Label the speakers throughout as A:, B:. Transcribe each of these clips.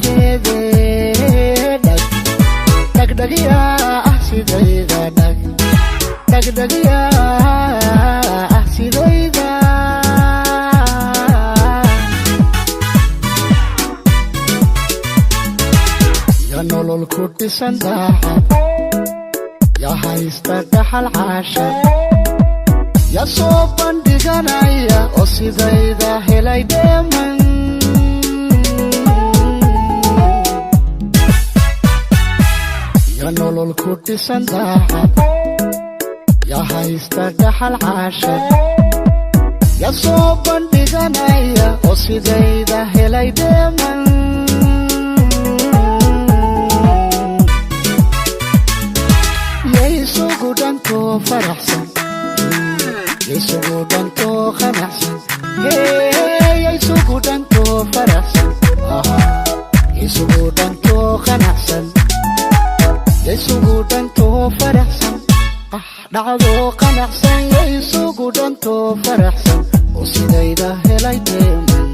A: keede dhagdhagiya sidayda dhagdhagiya sidayda ya nolol ku dhisan daacad ya haysta dhaxal caashad ya soo bandhiganaya oo sidayda helay dheeman ya nolol ku dhisan daacad ya haysta dhaxal caashad ya soo bandhiganaya oo sidayda helay dheeman isugu dhanto faraxsan isugu dhanto qanacsan isugu dhanto faraxsan isugu dhanto qanacsan isugu dhanto faraxsan dhacdo qanacsan isugu dhanto faraxsan oo sidayda helay dheeman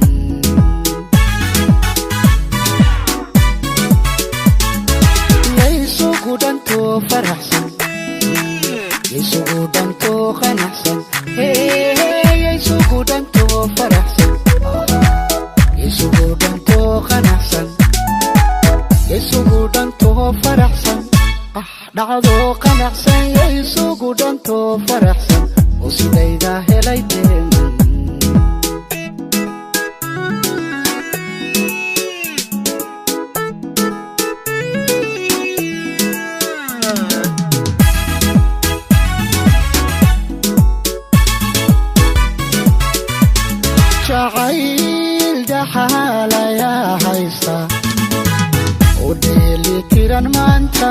A: isugu dhanto faraxsan isugu dhanto qanacsan isugu dhanto faraxsan isugu dhanto qanacsan isugu dhanto faraxsan dhacdo qanacsan isugu dhanto faraxsan oo sidayda helay dheeman jacayl dhaxalaya haysta oo dheelitiran maanta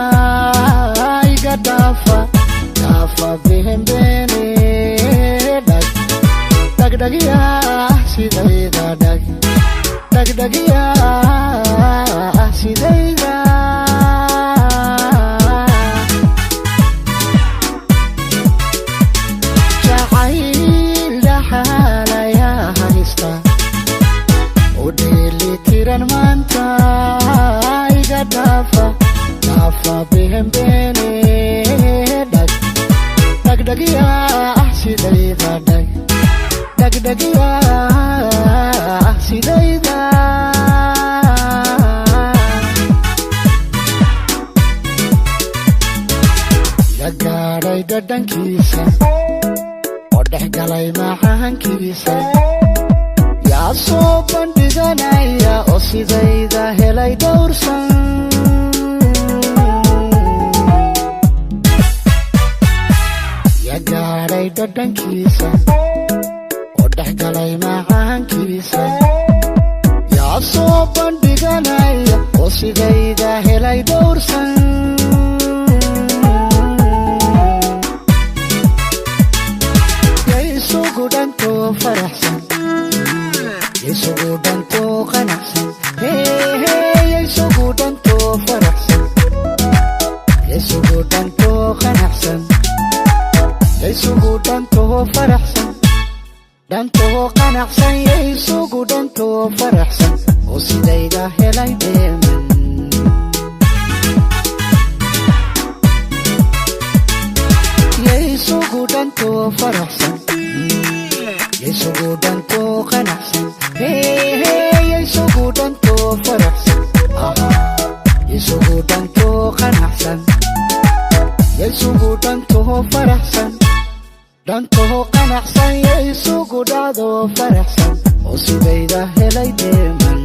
A: iga dhaafa bihembeene dhagdhagiya sidayda dhagdhagiya sidayda jacayl dhaxalaya haysta oo dheelitiran maanta iga dhaafa bihembeene dhagdhagiya sidayda dhagdhagiya sidayda ya gaadhay dhadhankiisa oo dhex galay macaankiisa yaa soo bandhiganaya oo sidayda helay dhowrsan ya gaadhay dhadhankiisa oo dhex galay macaankiisa yaa soo bandhiganaya oo sidayda helay dhowrsan isugu dhanto faraxsan isugu dhanto qanacsan isugu dhanto faraxsan isugu dhanto qanacsan isugu dhanto faraxsan dhanto qanacsan isugu dhanto faraxsan oo sidayda helay dheeman isugu dhanto faraxsan isugu dhanto qanacsan isugu dhanto faraxsan isugu dhanto qanacsan isugu dhanto faraxsan dhanto qanacsan isugu dhacdo faraxsan oo sidayda helay dheeman